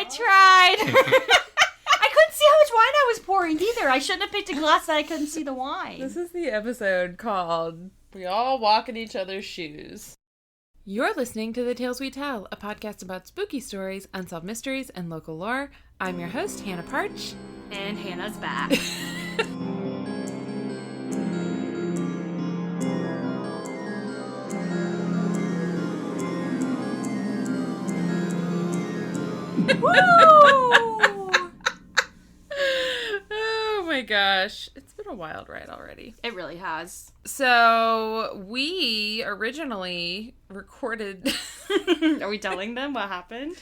tried. I couldn't see how much wine I was pouring either. I shouldn't have picked a glass that I couldn't see the wine. This is the episode called We All Walk in Each Other's Shoes. You're listening to The Tales We Tell, a podcast about spooky stories, unsolved mysteries, and local lore. I'm your host, Hannah Parch. And Hannah's back. Woo! Oh my gosh. It's been a wild ride already. It really has. So, we originally recorded... Are we telling them what happened?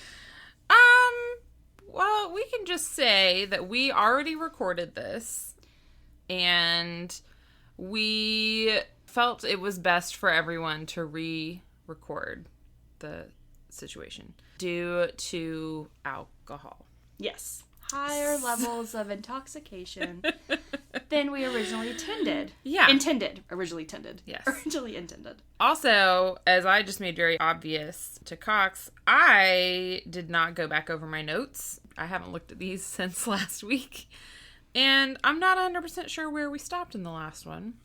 Well, we can just say that we already recorded this, and we felt it was best for everyone to re-record the situation due to alcohol. Yes. Higher levels of intoxication than we originally intended. Yeah. Originally intended. Yes. Originally intended. Also, as I just made very obvious to Cox, I did not go back over my notes. I haven't looked at these since last week. And I'm not 100% sure where we stopped in the last one.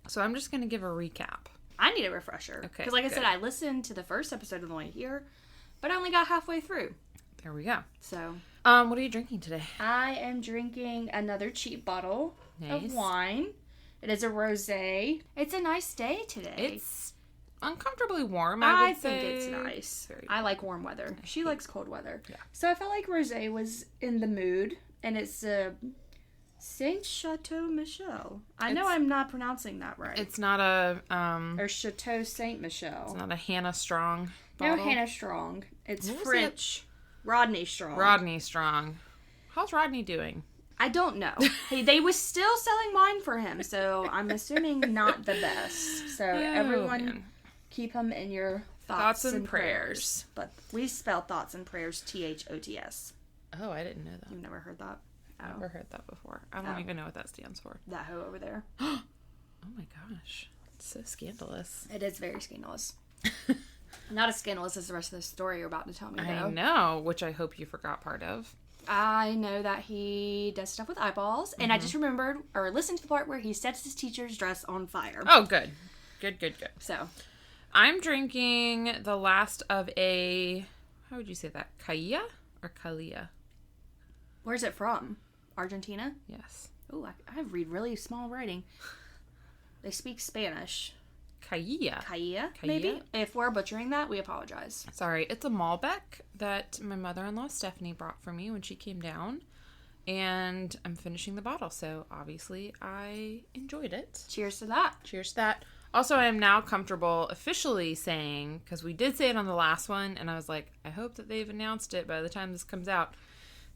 So I'm just going to give a recap. I need a refresher. Okay. Because like I said, I listened to the first episode on the way here, but I only got halfway through. There we go. So... what are you drinking today? I am drinking another cheap bottle Nice. of wine. It is a rosé. It's a nice day today. It's uncomfortably warm, I would think say. it's nice. Very I like warm weather. She likes cold weather. Yeah. So I felt like rosé was in the mood, and it's Saint Chateau Michel. I know I'm not pronouncing that right. It's not a or Chateau Saint Michel. It's not a Hannah Strong bottle. No Hannah Strong. It's What was French. Rodney Strong. Rodney Strong. How's Rodney doing? I don't know. They was still selling wine for him, so I'm assuming not the best. So everyone, man. keep him in your Thoughts and prayers. But we spell thoughts and prayers THOTS. Oh, I didn't know that. You've never heard that? I've never heard that before. I don't even know what that stands for. That hoe over there. Oh my gosh. It's so scandalous. It is very scandalous. Not as scandalous as the rest of the story you're about to tell me, though. I know, which I hope you forgot part of. I know that he does stuff with eyeballs, and I just remembered, or listened to the part where he sets his teacher's dress on fire. Oh, good. Good. So. I'm drinking the last of a, how would you say that? Cailla or Calia? Where's it from? Argentina? Yes. Oh, I read really small writing. They speak Spanish. Cailla, maybe? If we're butchering that, we apologize. Sorry, it's a Malbec that my mother-in-law Stephanie brought for me when she came down. And I'm finishing the bottle, so obviously I enjoyed it. Cheers to that. Cheers to that. Also, I am now comfortable officially saying, because we did say it on the last one, and I was like, I hope that they've announced it by the time this comes out.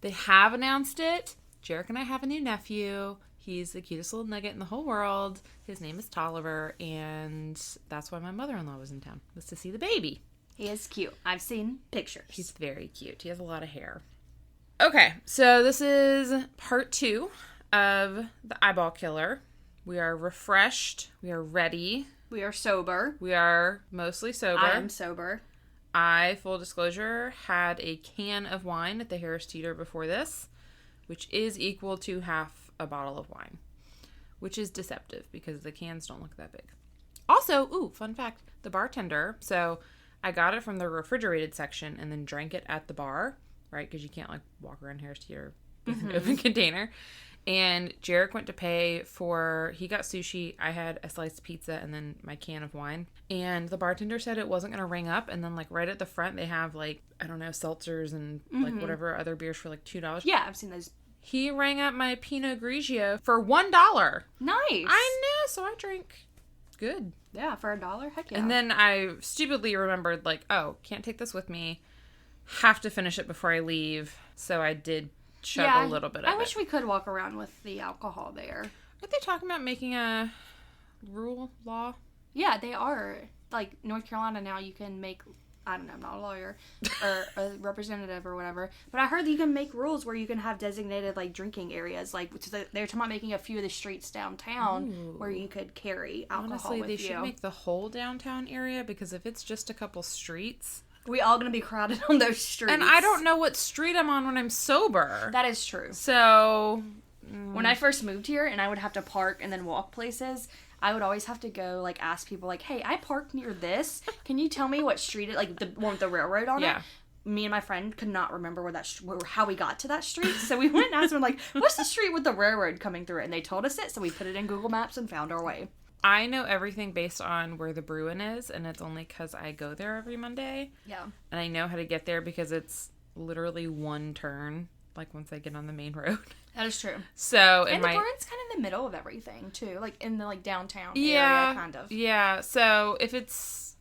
They have announced it. Jarek and I have a new nephew. He's the cutest little nugget in the whole world. His name is Tolliver, and that's why my mother-in-law was in town, was to see the baby. He is cute. I've seen pictures. He's very cute. He has a lot of hair. Okay, so this is part 2 of the eyeball killer. We are refreshed. We are ready. We are sober. We are mostly sober. I am sober. I, full disclosure, had a can of wine at the Harris Teeter before this, which is equal to half a bottle of wine, which is deceptive because the cans don't look that big. Also, fun fact, the bartender, so I got it from the refrigerated section and then drank it at the bar, right? Because you can't like walk around Harris Teeter with an open container. And Jarek went to pay for, he got sushi, I had a sliced pizza, and then my can of wine. And the bartender said it wasn't going to ring up. And then, like, right at the front, they have, like, I don't know, seltzers and, like, whatever other beers for, like, $2. Yeah, I've seen those. He rang up my Pinot Grigio for $1. Nice. I know, so I drank good. Yeah, for $1, heck yeah. And then I stupidly remembered, like, oh, can't take this with me. Have to finish it before I leave. So I did chug a little bit of it. I wish we could walk around with the alcohol there. Aren't they talking about making a law? Yeah, they are. Like, North Carolina now, you can make, I don't know, I'm not a lawyer, or a representative or whatever, but I heard that you can make rules where you can have designated, like, drinking areas. Like, they're talking about making a few of the streets downtown where you could carry alcohol. Honestly, with they you. should make the whole downtown area, because if it's just a couple streets, We all gonna be crowded on those streets. And I don't know what street I'm on when I'm sober. That is true. So... When I first moved here and I would have to park and then walk places, I would always have to go, like, ask people, like, hey, I parked near this. Can you tell me what street it, like, the one with the railroad on it? Me and my friend could not remember how we got to that street. So we went and asked them, like, what's the street with the railroad coming through it? And they told us it, so we put it in Google Maps and found our way. I know everything based on where the Bruin is, and it's only because I go there every Monday. Yeah. And I know how to get there because it's literally one turn, like, once I get on the main road. That is true. So, and the Bruin's kind of in the middle of everything, too. Like, in the, like, downtown area, kind of. Yeah. So, if it's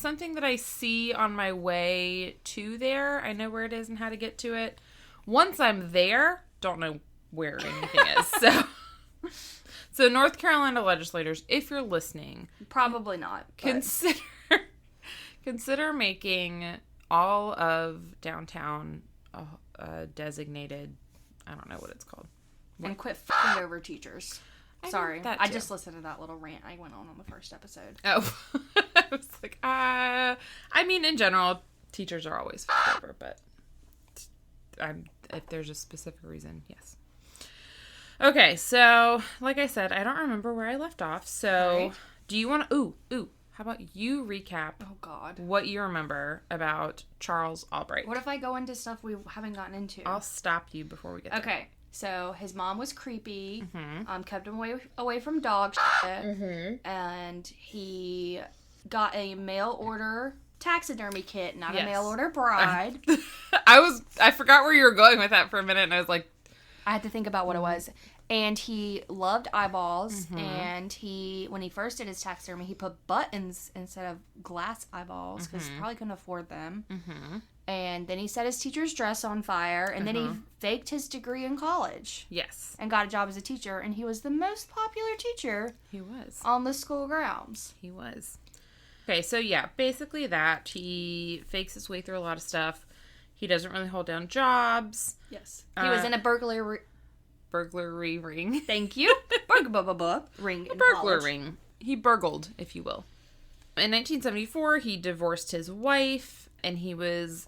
something that I see on my way to there, I know where it is and how to get to it. Once I'm there, don't know where anything is. So North Carolina legislators, if you're listening, probably not. Consider making all of downtown designated. I don't know what it's called. And quit fucking over teachers. Sorry, I too. just listened to that little rant I went on the first episode. Oh, I was like, I mean, in general, teachers are always fucked over, but if there's a specific reason, yes. Okay, so, like I said, I don't remember where I left off, so do you want to, how about you recap what you remember about Charles Albright? What if I go into stuff we haven't gotten into? I'll stop you before we get there. Okay, so his mom was creepy, kept him away from dog shit, and he got a mail order taxidermy kit, not a mail order bride. I forgot where you were going with that for a minute, and I was like, I had to think about what it was. And he loved eyeballs, and when he first did his taxidermy, he put buttons instead of glass eyeballs, because he probably couldn't afford them. And then he set his teacher's dress on fire, and then he faked his degree in college. Yes. And got a job as a teacher, and he was the most popular teacher. He was. On the school grounds. He was. Okay, so yeah, basically that. He fakes his way through a lot of stuff. He doesn't really hold down jobs. Yes. He was in a burglary ring. Thank you. Ring. A burglar ring. He burgled, if you will. In 1974, he divorced his wife, and he was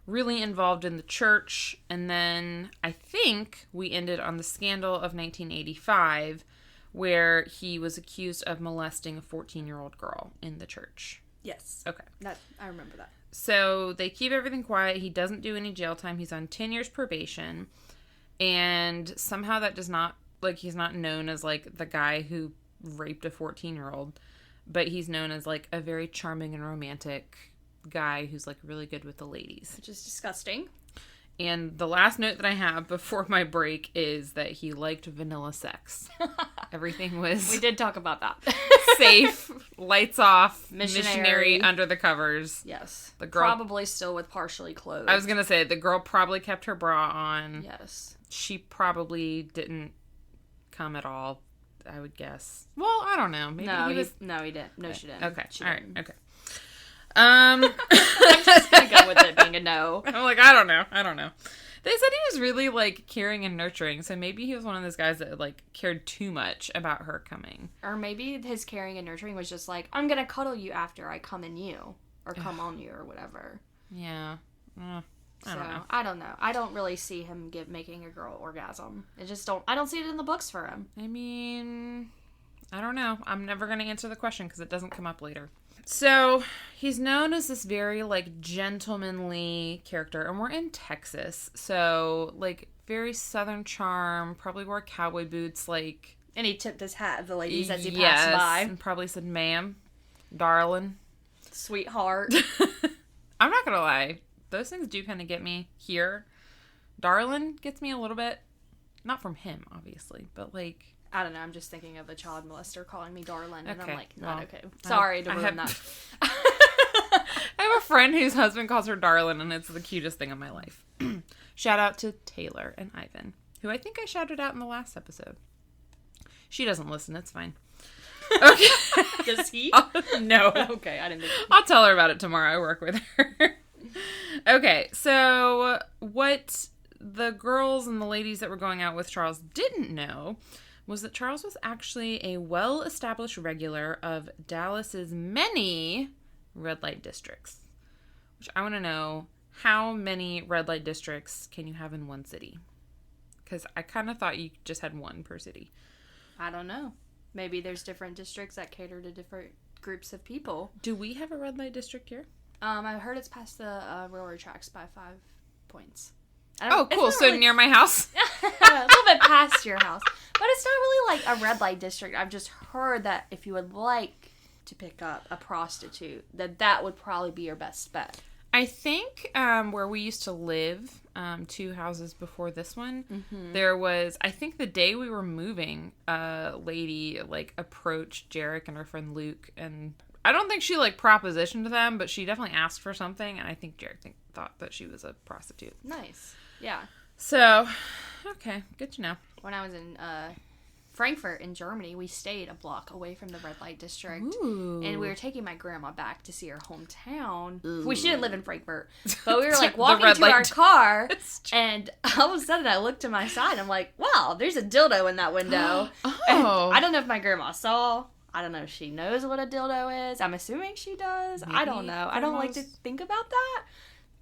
really involved in the church. And then I think we ended on the scandal of 1985, where he was accused of molesting a 14-year-old girl in the church. Yes. Okay. I remember that. So they keep everything quiet. He doesn't do any jail time. He's on 10 years probation. And somehow that does not, like, he's not known as, like, the guy who raped a 14-year-old. But he's known as, like, a very charming and romantic guy who's, like, really good with the ladies. Which is disgusting. And the last note that I have before my break is that he liked vanilla sex. Everything was... We did talk about that. Safe, lights off, missionary under the covers. Yes. The girl... Probably still with partially clothed. I was going to say, the girl probably kept her bra on. Yes. She probably didn't come at all, I would guess. Well, I don't know. Maybe he didn't. No, she didn't. Okay. She all didn't. right. Okay. I'm just gonna go with it being a no. I'm like, I don't know. They said he was really, like, caring and nurturing, so maybe he was one of those guys that, like, cared too much about her coming. Or maybe his caring and nurturing was just like, I'm gonna cuddle you after I come in you, or come on you, or whatever. Yeah. I don't know. I don't really see him making a girl orgasm. I don't see it in the books for him. I mean, I don't know. I'm never gonna answer the question because it doesn't come up later. So, he's known as this very, like, gentlemanly character, and we're in Texas, so, like, very southern charm, probably wore cowboy boots, like... And he tipped his hat at the ladies as he passed by. And probably said, ma'am, darling. Sweetheart. I'm not gonna lie, those things do kind of get me here. Darling gets me a little bit, not from him, obviously, but, like... I don't know, I'm just thinking of a child molester calling me darling, and I'm like, not okay. Sorry to ruin that. I have a friend whose husband calls her darling, and it's the cutest thing in my life. Shout out to Taylor and Ivan, who I think I shouted out in the last episode. She doesn't listen, it's fine. Okay. Does he? No. Okay, I didn't think I'll tell her about it tomorrow. I work with her. Okay, so what the girls and the ladies that were going out with Charles didn't know was that Charles was actually a well-established regular of Dallas's many red light districts. I want to know, how many red light districts can you have in one city? Because I kind of thought you just had one per city. I don't know. Maybe there's different districts that cater to different groups of people. Do we have a red light district here? I heard it's past the railroad tracks by 5 points. Oh, cool. So really... near my house? A little bit past your house. But it's not really like a red light district. I've just heard that if you would like to pick up a prostitute, that would probably be your best bet. I think where we used to live, 2 houses before this one, there was, I think the day we were moving, a lady, like, approached Jarek and her friend Luke, and I don't think she, like, propositioned them, but she definitely asked for something, and I think Jarek thought that she was a prostitute. Nice. Yeah. So, okay, good to know. When I was in Frankfurt in Germany, we stayed a block away from the red light district. Ooh. And we were taking my grandma back to see her hometown. Ooh. She didn't live in Frankfurt, but we were like walking to our car, and all of a sudden I looked to my side. I'm like, wow, there's a dildo in that window. And I don't know if my grandma saw. I don't know if she knows what a dildo is. I'm assuming she does. Maybe I don't know. I don't like to think about that.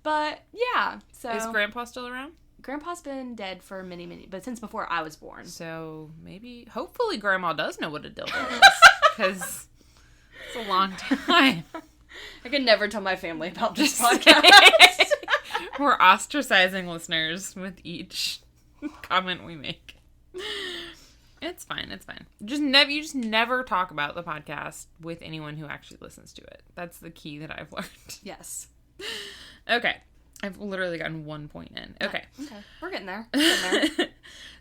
But yeah. So is Grandpa still around? Grandpa's been dead for many, but since before I was born. So maybe, hopefully Grandma does know what a dildo is. Because it's a long time. I could never tell my family about this podcast. We're ostracizing listeners with each comment we make. It's fine. It's fine. You just never talk about the podcast with anyone who actually listens to it. That's the key that I've learned. Yes. Okay. I've literally gotten 1 point in. Okay. Okay. We're getting there.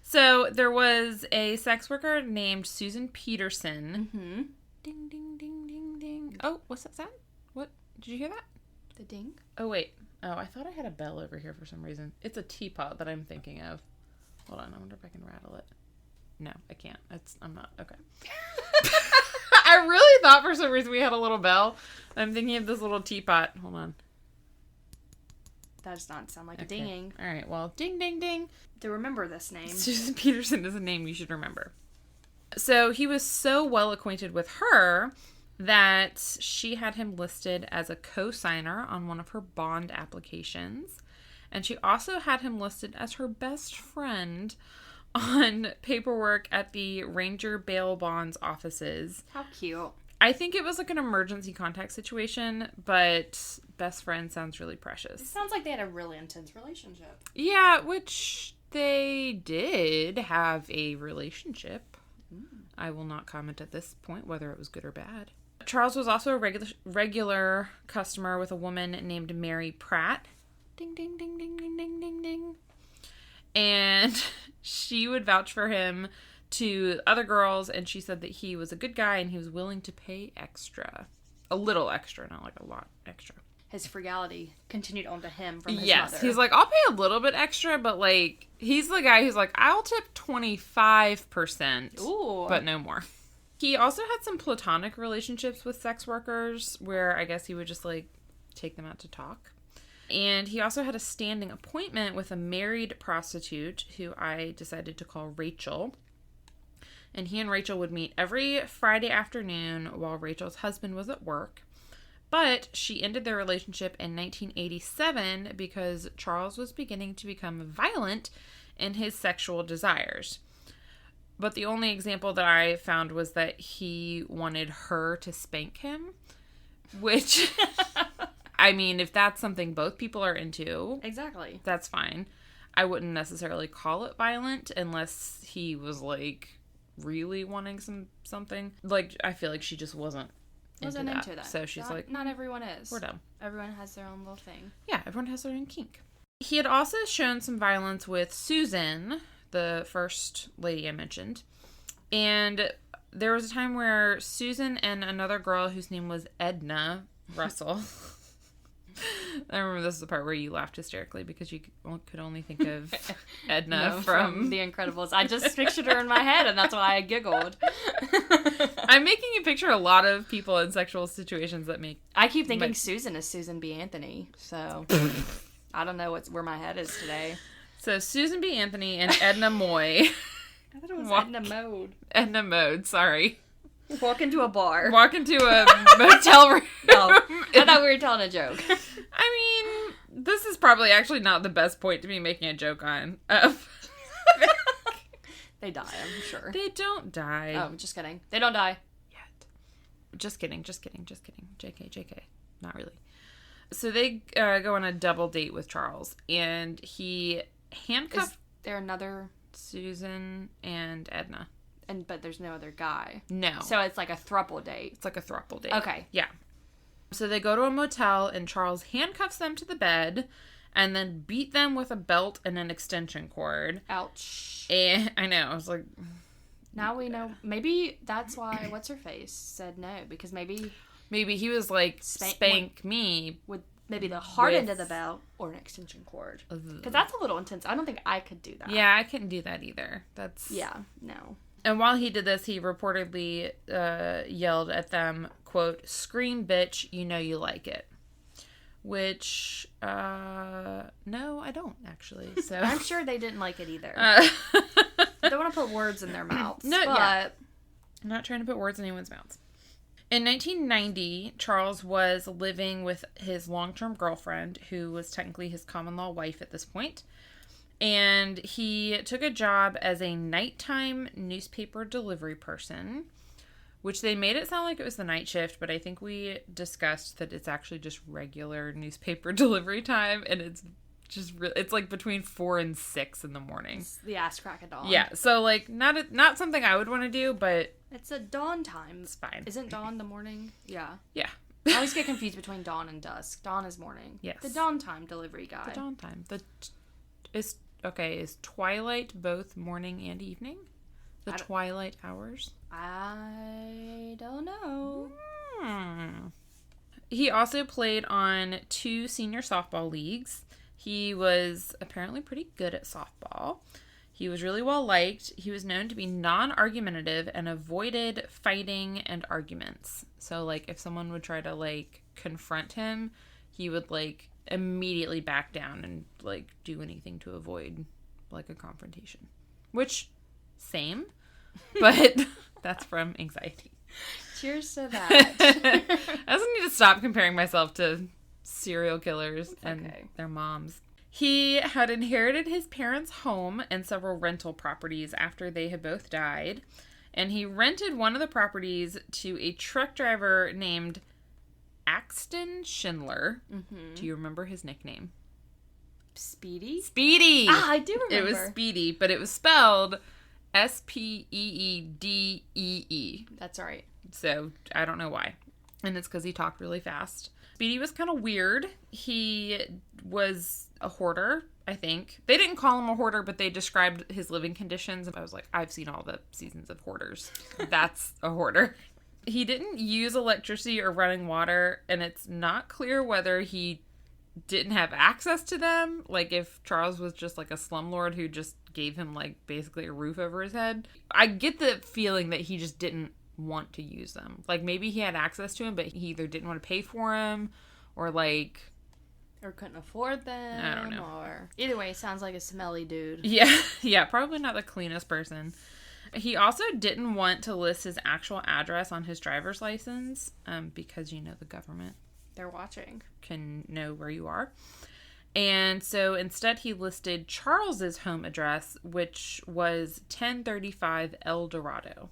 So there was a sex worker named Susan Peterson. Mm-hmm. Ding, ding, ding, ding, ding. Oh, what's that sound? What? Did you hear that? The ding? Oh, wait. Oh, I thought I had a bell over here for some reason. It's a teapot that I'm thinking of. Hold on. I wonder if I can rattle it. No, I can't. I'm not. Okay. I really thought for some reason we had a little bell. I'm thinking of this little teapot. Hold on. That does not sound like a dinging. All right. Well, ding, ding, ding. To remember this name. Susan Peterson is a name you should remember. So he was so well acquainted with her that she had him listed as a co-signer on one of her bond applications. And she also had him listed as her best friend on paperwork at the Ranger Bail Bonds offices. How cute. I think it was like an emergency contact situation, but best friend sounds really precious. It sounds like they had a really intense relationship. Yeah, which they did have a relationship. I will not comment at this point whether it was good or bad. Charles was also a regular customer with a woman named Mary Pratt. Ding, ding, ding, ding, ding, ding, ding, ding. And she would vouch for him to other girls, and she said that he was a good guy and he was willing to pay extra. A little extra, not like a lot extra. His frugality continued on to him from his mother. Yes, he's like, I'll pay a little bit extra, but like, he's the guy who's like, I'll tip 25%, Ooh. But no more. He also had some platonic relationships with sex workers where I guess he would just like take them out to talk. And he also had a standing appointment with a married prostitute who I decided to call Rachel. And he and Rachel would meet every Friday afternoon while Rachel's husband was at work. But she ended their relationship in 1987 because Charles was beginning to become violent in his sexual desires. But the only example that I found was that he wanted her to spank him, which, I mean, if that's something both people are into, exactly, that's fine. I wouldn't necessarily call it violent unless he was like really wanting something. Like, I feel like she just wasn't into that. So she's like, not everyone is. We're done. Everyone has their own little thing. Yeah, everyone has their own kink. He had also shown some violence with Susan, the first lady I mentioned. And there was a time where Susan and another girl whose name was Edna Russell. I remember this is the part where you laughed hysterically because you could only think of Edna from The Incredibles. I just pictured her in my head, and that's why I giggled. I'm making you picture a lot of people in sexual situations that make... I keep thinking Susan is Susan B. Anthony, so I don't know where my head is today. So Susan B. Anthony and Edna Moy. I thought it was Edna Mode. Edna Mode, sorry. Walk into a bar. Walk into a motel room. No, I thought we were telling a joke. I this is probably actually not the best point to be making a joke on. They die, I'm sure. They don't die. Oh, just kidding. They don't die. Yet. Just kidding. JK. Not really. So they go on a double date with Charles, and he handcuffed... Is there another... Susan and Edna. But there's no other guy. No. So it's like a throuple date. It's like a throuple date. Okay. Yeah. So they go to a motel, and Charles handcuffs them to the bed, and then beat them with a belt and an extension cord. Ouch. And I know, I was like... Now we know. Maybe that's why What's-Her-Face said no, because maybe he was like, spank me. With maybe the hard end of the belt or an extension cord. Because that's a little intense. I don't think I could do that. Yeah, I couldn't do that either. Yeah, no. And while he did this, he reportedly yelled at them, quote, "Scream, bitch, you know you like it." Which, no, I don't, actually. So I'm sure they didn't like it either. I don't want to put words in their mouths. No, but... yeah. I'm not trying to put words in anyone's mouths. In 1990, Charles was living with his long-term girlfriend, who was technically his common-law wife at this point. And he took a job as a nighttime newspaper delivery person, which they made it sound like it was the night shift, but I think we discussed that it's actually just regular newspaper delivery time, and it's just it's like between 4 and 6 in the morning. It's the ass crack of dawn. Yeah, so like not something I would want to do, but it's a dawn time. It's fine. Isn't dawn the morning? Yeah. Yeah. I always get confused between dawn and dusk. Dawn is morning. Yes. The dawn time delivery guy. The dawn time. Is twilight both morning and evening? The twilight hours? I don't know. He also played on 2 senior softball leagues. He was apparently pretty good at softball. He was really well liked. He was known to be non-argumentative and avoided fighting and arguments. So, like, if someone would try to, like, confront him, he would, like, immediately back down and, like, do anything to avoid, like, a confrontation. Which, same, but that's from anxiety. Cheers to that. I also need to stop comparing myself to serial killers and their moms. He had inherited his parents' home and several rental properties after they had both died, and he rented one of the properties to a truck driver named Axton Schindler. Mm-hmm. Do you remember his nickname? Speedy? Speedy! Ah, I do remember. It was Speedy, but it was spelled Speedee. That's right. So, I don't know why. And it's because he talked really fast. Speedy was kind of weird. He was a hoarder, I think. They didn't call him a hoarder, but they described his living conditions. I was like, I've seen all the seasons of Hoarders. That's a hoarder. He didn't use electricity or running water, and it's not clear whether he didn't have access to them. Like, if Charles was just like a slumlord who just gave him, like, basically a roof over his head. I get the feeling that he just didn't want to use them. Like, maybe he had access to them, but he either didn't want to pay for them, or, like... Or couldn't afford them. I don't know. Or... Either way, sounds like a smelly dude. Yeah, probably not the cleanest person. He also didn't want to list his actual address on his driver's license, because, you know, the government... They're watching. Can know where you are. And so instead he listed Charles's home address, which was 1035 El Dorado.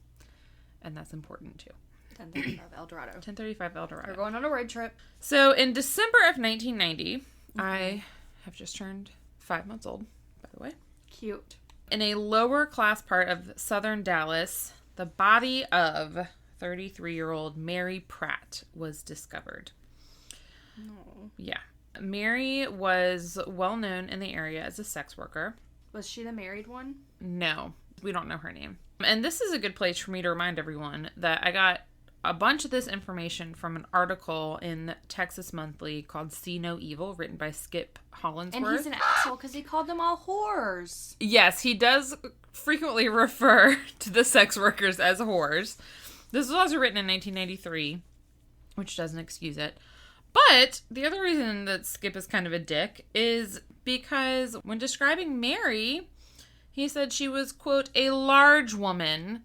And that's important too. 1035 El Dorado. 1035 El Dorado. We're going on a road trip. So in December of 1990, I have just turned 5 months old, by the way. Cute. In a lower class part of southern Dallas, the body of 33-year-old Mary Pratt was discovered. Oh. Yeah. Mary was well known in the area as a sex worker. Was she the married one? No, we don't know her name. And this is a good place for me to remind everyone that I got a bunch of this information from an article in Texas Monthly called See No Evil, written by Skip Hollandsworth. And he's an asshole because he called them all whores. Yes, he does frequently refer to the sex workers as whores. This was also written in 1993, which doesn't excuse it. But the other reason that Skip is kind of a dick is because when describing Mary, he said she was, quote, a large woman.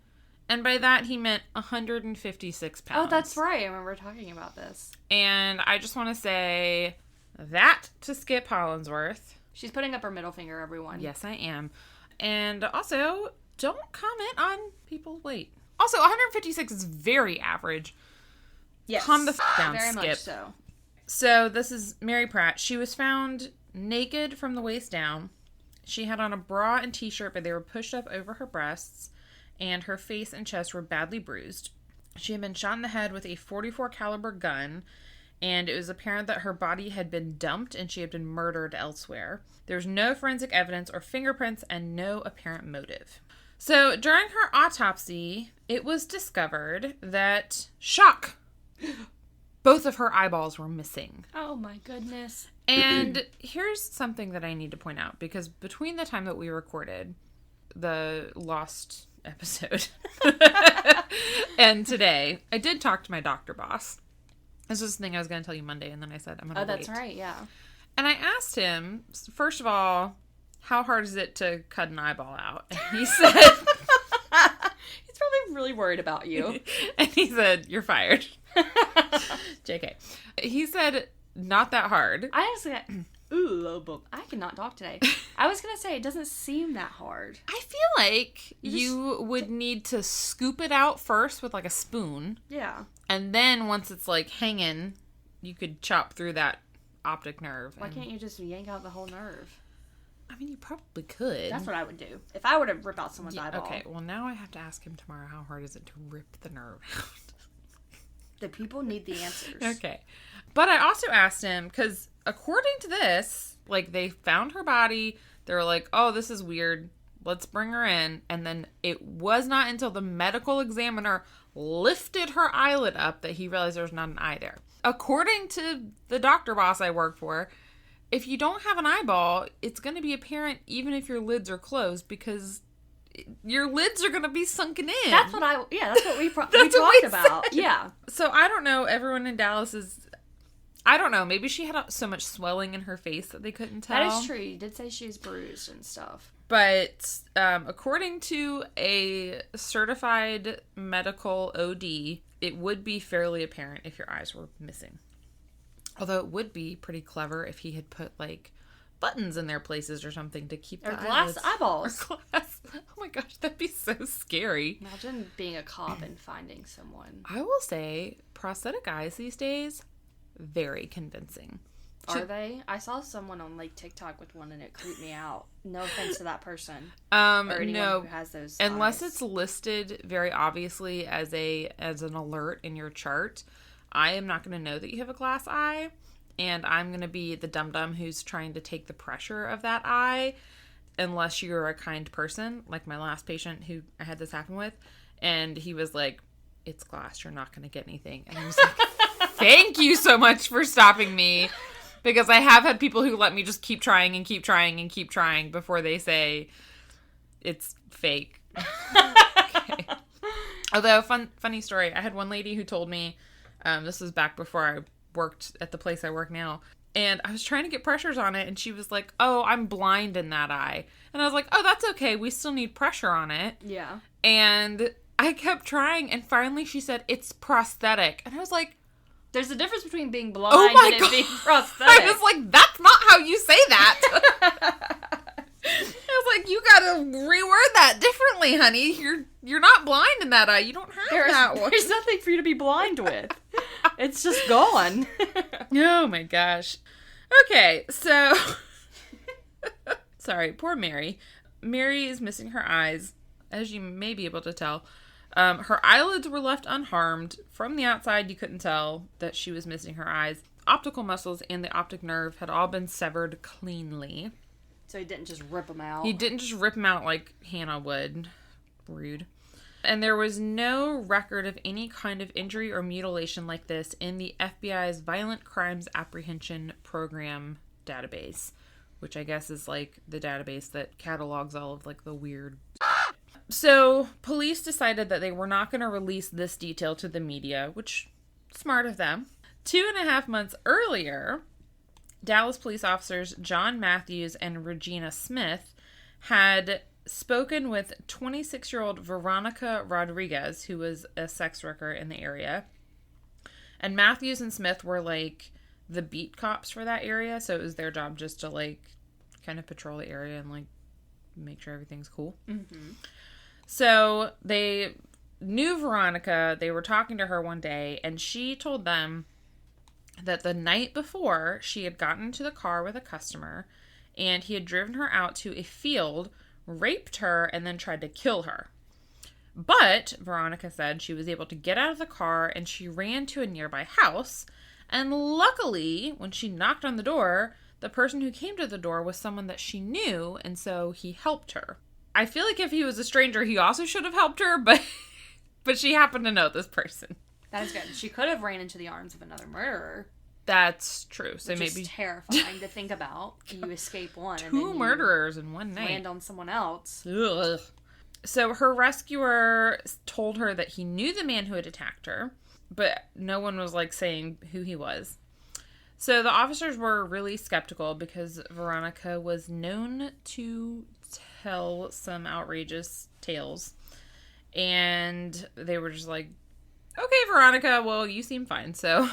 And by that, he meant 156 pounds. Oh, that's right. I remember talking about this. And I just want to say, That to Skip Hollingsworth. She's putting up her middle finger, everyone. Yes, I am. And also, don't comment on people's weight. Also, 156 is very average. Yes. Calm the down, very Skip. much so. So, this is Mary Pratt. She was found naked from the waist down. She had on a bra and t-shirt, but they were pushed up over her breasts, and her face and chest were badly bruised. She had been shot in the head with a .44 caliber gun, and it was apparent that her body had been dumped and she had been murdered elsewhere. There was no forensic evidence or fingerprints and no apparent motive. So, during her autopsy, it was discovered that, shock, both of her eyeballs were missing. Oh my goodness. And here's something that I need to point out, because between the time that we recorded the lost episode and today, I did talk to my doctor boss. This was the thing I was going to tell you Monday, and then I said I'm going to wait. Oh, that's right, yeah. And I asked him, first of all, how hard is it to cut an eyeball out? And he said... He's probably really worried about you. And he said, you're fired. JK. He said, not that hard. I honestly... I cannot talk today. I was going to say, it doesn't seem that hard. I feel like you would need to scoop it out first with like a spoon. Yeah. And then once it's like hanging, you could chop through that optic nerve. Why can't you just yank out the whole nerve? I mean, you probably could. That's what I would do. If I were to rip out someone's eyeball. Okay, well now I have to ask him tomorrow, how hard is it to rip the nerve out? The people need the answers. Okay. But I also asked him, because according to this, like, they found her body. They were like, oh, this is weird. Let's bring her in. And then it was not until the medical examiner lifted her eyelid up that he realized there was not an eye there. According to the doctor boss I work for, if you don't have an eyeball, it's going to be apparent even if your lids are closed, because your lids are going to be sunken in. That's what we talked about. Said. Yeah. So I don't know. Everyone in Dallas is... I don't know. Maybe she had so much swelling in her face that they couldn't tell. That is true. You did say she was bruised and stuff. But according to a certified medical OD, it would be fairly apparent if your eyes were missing. Although it would be pretty clever if he had put, like, buttons in their places or something to keep the glass eyeballs. Or glass. Oh my gosh, that'd be so scary. Imagine being a cop and finding someone. I will say, prosthetic eyes these days... very convincing. Are they? I saw someone on like TikTok with one and it creeped me out. No offense to that person. Or anyone no, who has those unless eyes. it's listed very obviously as an alert in your chart. I am not going to know that you have a glass eye, and I'm going to be the dum-dum who's trying to take the pressure of that eye, unless you're a kind person, like my last patient who I had this happen with, and he was like, it's glass, you're not going to get anything. And I was like, thank you so much for stopping me, because I have had people who let me just keep trying and keep trying and keep trying before they say it's fake. Okay. Although, funny story, I had one lady who told me, this was back before I worked at the place I work now, and I was trying to get pressures on it, and she was like, oh, I'm blind in that eye. And I was like, oh, that's okay, we still need pressure on it. Yeah. And I kept trying, and finally she said, it's prosthetic. And I was like, there's a difference between being blind and it being prosthetic. I was like, that's not how you say that. I was like, you gotta reword that differently, honey. You're not blind in that eye. You don't have that one. There's nothing for you to be blind with. It's just gone. Oh my gosh. Okay, so... Sorry, poor Mary. Mary is missing her eyes, as you may be able to tell. Her eyelids were left unharmed. From the outside, you couldn't tell that she was missing her eyes. Optical muscles and the optic nerve had all been severed cleanly. So he didn't just rip them out? He didn't just rip them out like Hannah would. Rude. And there was no record of any kind of injury or mutilation like this in the FBI's Violent Crimes Apprehension Program database, which I guess is like the database that catalogs all of like the weird... So, police decided that they were not going to release this detail to the media, which, smart of them. 2.5 months earlier, Dallas police officers John Matthews and Regina Smith had spoken with 26-year-old Veronica Rodriguez, who was a sex worker in the area. And Matthews and Smith were like the beat cops for that area. So it was their job just to, like, kind of patrol the area and, like, make sure everything's cool. Mm-hmm. So they knew Veronica. They were talking to her one day, and she told them that the night before she had gotten into the car with a customer, and he had driven her out to a field, raped her, and then tried to kill her. But Veronica said she was able to get out of the car, and she ran to a nearby house. And luckily, when she knocked on the door, the person who came to the door was someone that she knew, and so he helped her. I feel like if he was a stranger, he also should have helped her, but she happened to know this person. That is good. She could have ran into the arms of another murderer. That's true. So which maybe is terrifying to think about. You escape one, and two then murderers in one night. Land on someone else. Ugh. So her rescuer told her that he knew the man who had attacked her, but no one was, like, saying who he was. So the officers were really skeptical because Veronica was known to tell some outrageous tales. And they were just like, okay, Veronica, well, you seem fine, so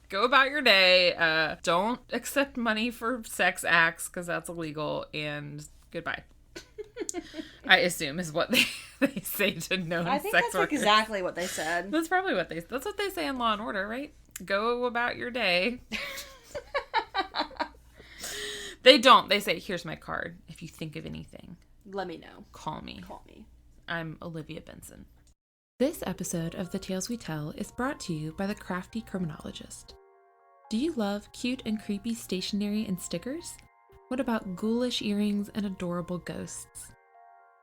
go about your day. Don't accept money for sex acts because that's illegal, and goodbye. I assume is what they say to known sex workers. I think that's exactly what they said. That's probably what that's what they say in Law and Order, right? Go about your day. They don't. They say, here's my card. If you think of anything, let me know. Call me. Call me. I'm Olivia Benson. This episode of The Tales We Tell is brought to you by the Crafty Criminologist. Do you love cute and creepy stationery and stickers? What about ghoulish earrings and adorable ghosts?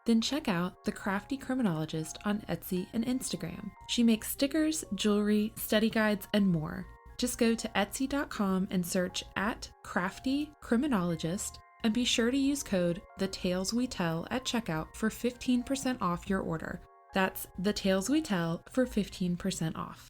Then check out The Crafty Criminologist on Etsy and Instagram. She makes stickers, jewelry, study guides, and more. Just go to Etsy.com and search @CraftyCriminologist and be sure to use code TheTalesWeTell at checkout for 15% off your order. That's TheTalesWeTell for 15% off.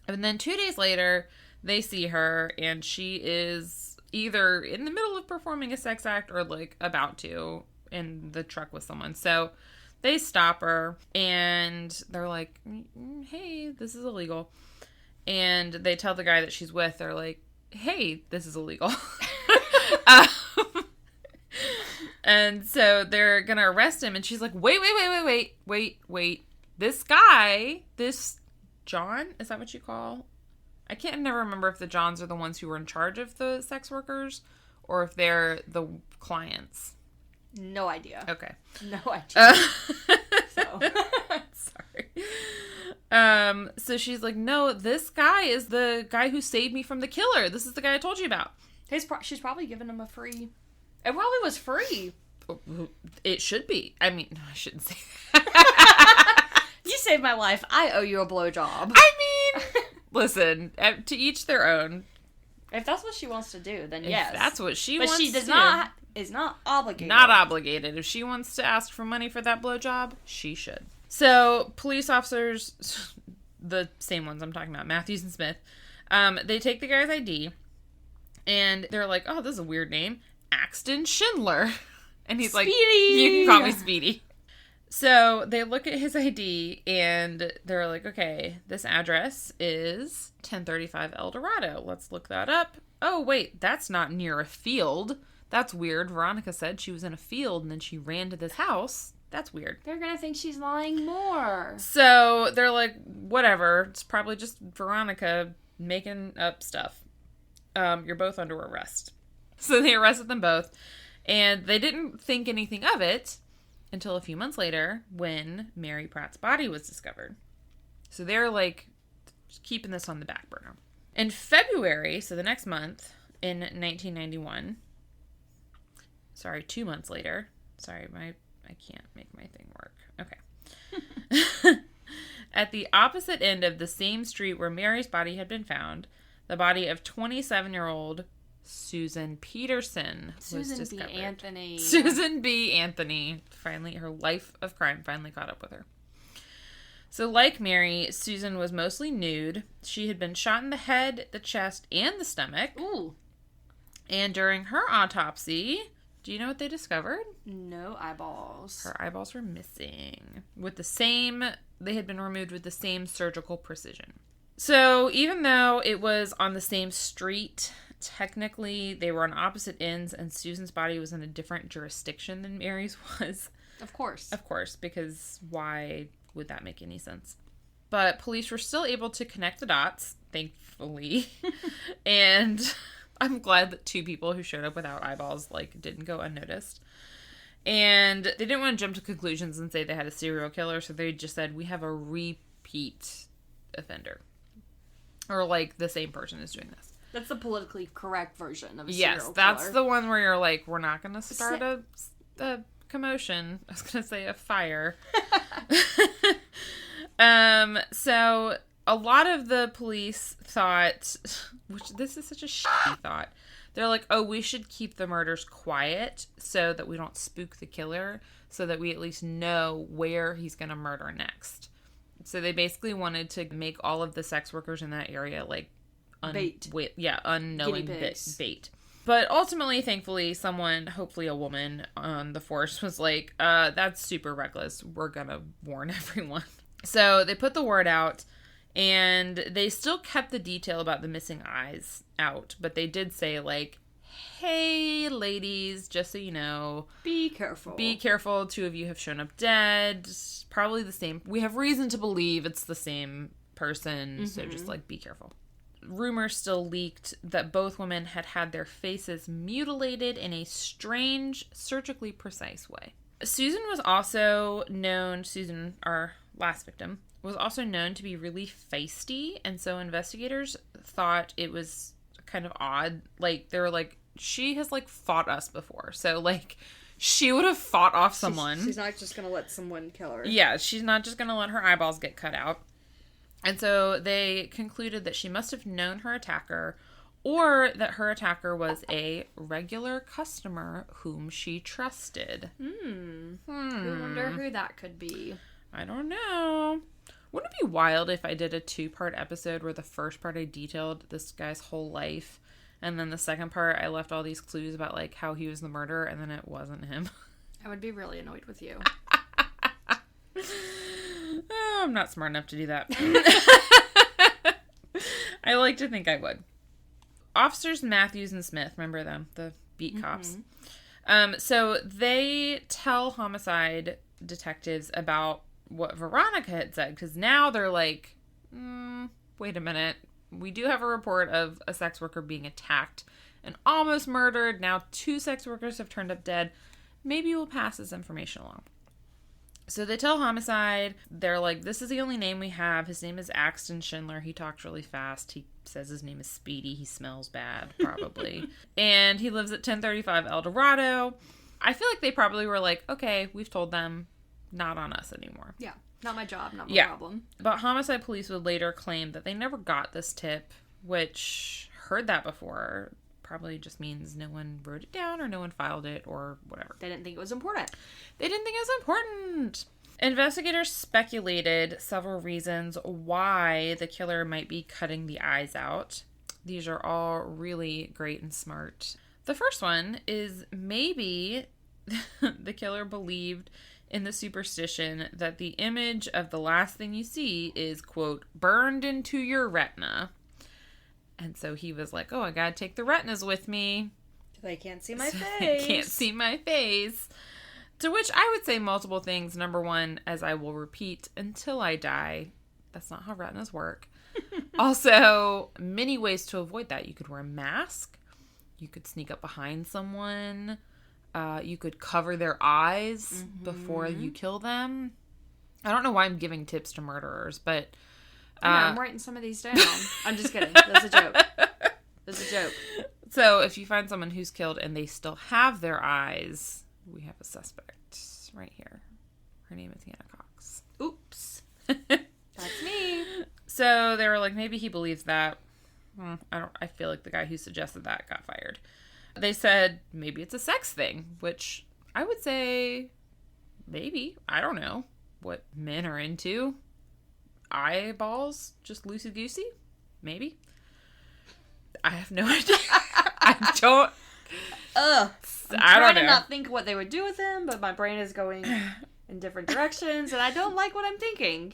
And then 2 days later, they see her, and she is either in the middle of performing a sex act or, like, about to in the truck with someone. So they stop her, and they're like, hey, this is illegal. And they tell the guy that she's with, they're like, hey, this is illegal. And so they're going to arrest him, and she's like, wait. This guy, this John, is that what you call? I can't never remember if the Johns are the ones who were in charge of the sex workers or if they're the clients. No idea. Okay. No idea. Sorry. So she's like, no, this guy is the guy who saved me from the killer. This is the guy I told you about. She's probably giving him a free. It probably was free. It should be. I mean, I shouldn't say that. You saved my life. I owe you a blowjob. I mean, listen, to each their own. If that's what she wants to do, then yes. If that's what she wants to do. But she is not obligated. Not obligated. If she wants to ask for money for that blowjob, she should. So, police officers, the same ones I'm talking about, Matthews and Smith, they take the guy's ID, and they're like, oh, this is a weird name. Axton Schindler. And he's Speedy! Like, you can call me Speedy. So they look at his ID and they're like, okay, this address is 1035 El Dorado. Let's look that up. Oh, wait, that's not near a field. That's weird. Veronica said she was in a field and then she ran to this house. That's weird. They're going to think she's lying more. So they're like, whatever. It's probably just Veronica making up stuff. You're both under arrest. So they arrested them both. And they didn't think anything of it until a few months later when Mary Pratt's body was discovered. So they're like keeping this on the back burner. In February, so the next month, in 1991, 2 months later. Sorry, I can't make my thing work. Okay. At the opposite end of the same street where Mary's body had been found, the body of 27-year-old Susan Peterson was discovered. B. Anthony. Susan B. Anthony. Finally, her life of crime finally caught up with her. So like Mary, Susan was mostly nude. She had been shot in the head, the chest, and the stomach. Ooh. And during her autopsy, do you know what they discovered? No eyeballs. Her eyeballs were missing. They had been removed with the same surgical precision. So even though it was on the same street, technically they were on opposite ends, and Susan's body was in a different jurisdiction than Mary's was. Of course. Of course, because why would that make any sense? But police were still able to connect the dots, thankfully. And I'm glad that 2 people who showed up without eyeballs, didn't go unnoticed. And they didn't want to jump to conclusions and say they had a serial killer, so they just said, we have a repeat offender. Or, the same person is doing this. That's the politically correct version of a serial killer. Yes, that's the one where you're like, we're not going to start a commotion. I was going to say a fire. So a lot of the police thought, which this is such a shitty thought, they're like, oh, we should keep the murders quiet so that we don't spook the killer, so that we at least know where he's going to murder next. So they basically wanted to make all of the sex workers in that area bait. Unknowing bait. But ultimately, thankfully, someone, hopefully a woman on the force, was like, that's super reckless. We're going to warn everyone. So they put the word out, and they still kept the detail about the missing eyes out. But they did say, hey, ladies, just so you know. Be careful. Be careful. 2 of you have shown up dead. Probably the same. We have reason to believe it's the same person. Mm-hmm. So just, be careful. Rumors still leaked that both women had had their faces mutilated in a strange, surgically precise way. Susan, our last victim, was also known to be really feisty, and so investigators thought it was kind of odd. They were like, she has, fought us before, so, she would have fought off someone. She's not just gonna let someone kill her. Yeah, she's not just gonna let her eyeballs get cut out. And so they concluded that she must have known her attacker, or that her attacker was a regular customer whom she trusted. I wonder who that could be. I don't know. Wouldn't it be wild if I did a 2-part episode where the first part I detailed this guy's whole life, and then the second part I left all these clues about how he was the murderer, and then it wasn't him? I would be really annoyed with you. Oh, I'm not smart enough to do that. I like to think I would. Officers Matthews and Smith, remember them, the beat cops. So they tell homicide detectives about what Veronica had said, because now they're like, wait a minute, we do have a report of a sex worker being attacked and almost murdered. Now 2 sex workers have turned up dead. Maybe we'll pass this information along. So they tell homicide, they're like, this is the only name we have. His name is Axton Schindler. He talks really fast. He says his name is Speedy. He smells bad, probably. And he lives at 1035 El Dorado. I feel like they probably were like, okay, we've told them, not on us anymore. Yeah, not my job, not my problem. But homicide police would later claim that they never got this tip, which, heard that before, probably just means no one wrote it down or no one filed it or whatever. They didn't think it was important. Investigators speculated several reasons why the killer might be cutting the eyes out. These are all really great and smart. The first one is maybe the killer believed in the superstition that the image of the last thing you see is, quote, burned into your retina. And so he was like, oh, I gotta take the retinas with me. They can't see my face. They can't see my face. To which I would say multiple things. Number one, as I will repeat until I die, that's not how retinas work. Also, many ways to avoid that. You could wear a mask. You could sneak up behind someone. You could cover their eyes before you kill them. I don't know why I'm giving tips to murderers, but... I'm writing some of these down. I'm just kidding. That's a joke. That's a joke. So if you find someone who's killed and they still have their eyes, we have a suspect right here. Her name is Hannah Cox. Oops. That's me. So they were like, maybe he believes that. I feel like the guy who suggested that got fired. They said maybe it's a sex thing, which I would say maybe. I don't know what men are into. Eyeballs, just loosey-goosey? Maybe. I have no idea. I don't... I'm trying to not think what they would do with him, but my brain is going in different directions, and I don't like what I'm thinking.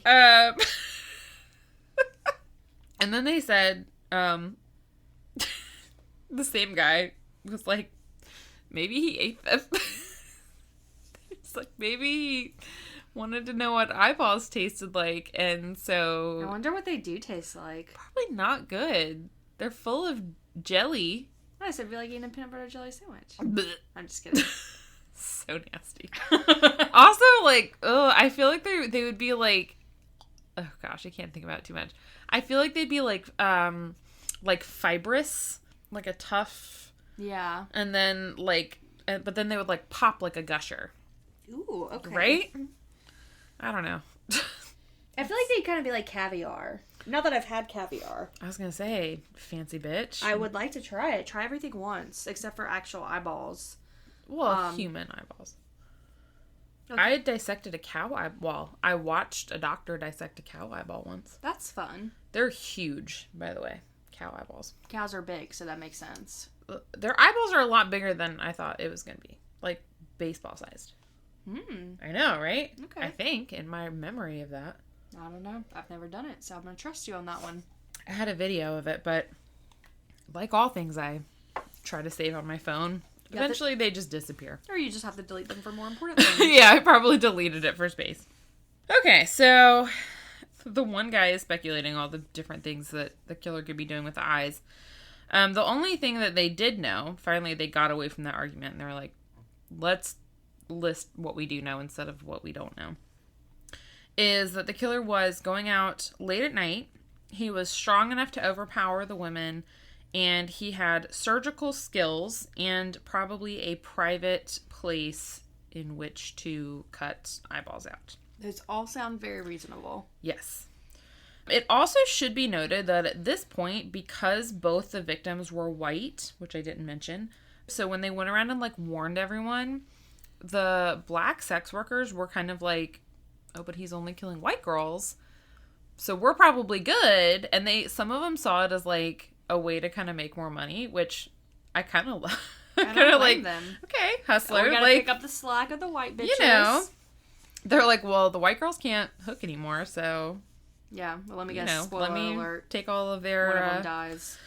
And then they said, the same guy was like, maybe he ate them. It's like, maybe he wanted to know what eyeballs tasted like, and so... I wonder what they do taste like. Probably not good. They're full of jelly. I said it'd be like eating a peanut butter jelly sandwich. Blech. I'm just kidding. So nasty. Also, like, I feel like they would be like... Oh, gosh, I can't think about it too much. I feel like they'd be like fibrous, like a tough... Yeah. And then, like... But then they would, like, pop like a gusher. Ooh, okay. Right? I don't know. I feel like they'd kind of be like caviar. Not that I've had caviar. I was going to say, fancy bitch. I would like to try it. Try everything once, except for actual eyeballs. Well, human eyeballs. Okay. I dissected a cow eyeball. I watched a doctor dissect a cow eyeball once. That's fun. They're huge, by the way. Cow eyeballs. Cows are big, so that makes sense. Their eyeballs are a lot bigger than I thought it was going to be. Like, baseball sized. I know, right? Okay. I think, in my memory of that. I don't know. I've never done it, so I'm going to trust you on that one. I had a video of it, but like all things I try to save on my phone, eventually they just disappear. Or you just have to delete them for more important things. Yeah, I probably deleted it for space. Okay, so the one guy is speculating all the different things that the killer could be doing with the eyes. The only thing that they did know, finally they got away from that argument, and they were like, let's list what we do know instead of what we don't know, is that the killer was going out late at night. He was strong enough to overpower the women, and he had surgical skills and probably a private place in which to cut eyeballs out. Those all sound very reasonable. Yes. It also should be noted that at this point, because both the victims were white, which I didn't mention, so when they went around and like warned everyone, the black sex workers were kind of like, oh, but he's only killing white girls, so we're probably good. And some of them saw it as like a way to kind of make more money, which I kind of love. I don't blame them. Okay, hustler. We gotta like, pick up the slack of the white bitches. You know, they're like, well, the white girls can't hook anymore, so yeah. Well, let me guess. Spoiler let me alert. take all of their. One of them dies.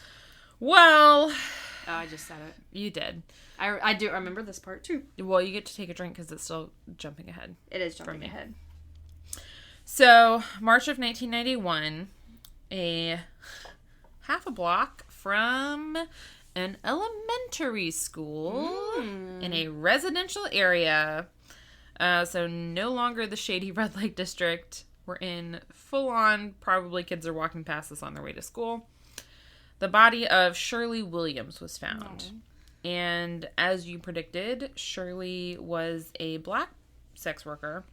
Well, oh, I just said it. You did. I do remember this part too. Well, you get to take a drink because it's still jumping ahead. It is jumping ahead. So, March of 1991, a half a block from an elementary school in a residential area. So no longer the shady red light district. We're in full on, probably kids are walking past this on their way to school. The body of Shirley Williams was found. Oh. And as you predicted, Shirley was a black sex worker.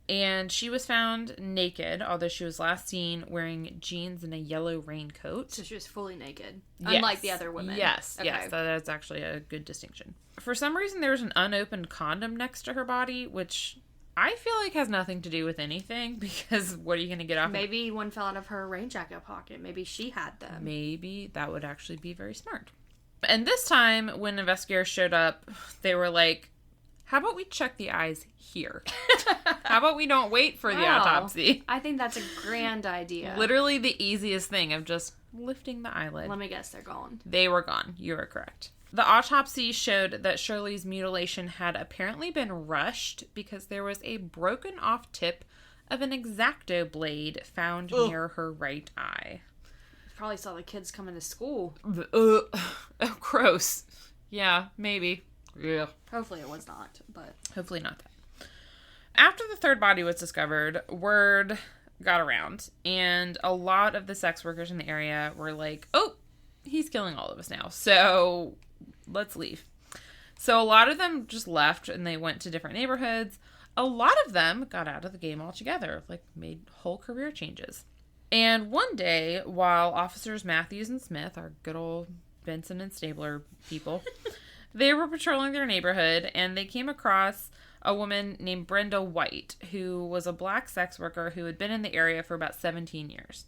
And she was found naked, although she was last seen wearing jeans and a yellow raincoat. So she was fully naked, yes. Unlike the other women. Yes, okay. Yes, that's actually a good distinction. For some reason, there was an unopened condom next to her body, which I feel like has nothing to do with anything, because what are you going to get off? Maybe one fell out of her rain jacket pocket. Maybe she had them. Maybe that would actually be very smart. And this time, when investigators showed up, they were like, how about we check the eyes here? How about we don't wait for the autopsy? I think that's a grand idea. Literally the easiest thing of just lifting the eyelid. Let me guess, they're gone. They were gone. You are correct. The autopsy showed that Shirley's mutilation had apparently been rushed because there was a broken off tip of an x-acto blade found near her right eye. Probably saw the kids coming to school. Oh, gross. Yeah, maybe. Yeah. Hopefully it was not, but... Hopefully not that. After the third body was discovered, word got around, and a lot of the sex workers in the area were like, oh, he's killing all of us now, so let's leave. So a lot of them just left, and they went to different neighborhoods. A lot of them got out of the game altogether, like made whole career changes. And one day, while Officers Matthews and Smith, our good old Benson and Stabler people... They were patrolling their neighborhood, and they came across a woman named Brenda White, who was a black sex worker who had been in the area for about 17 years.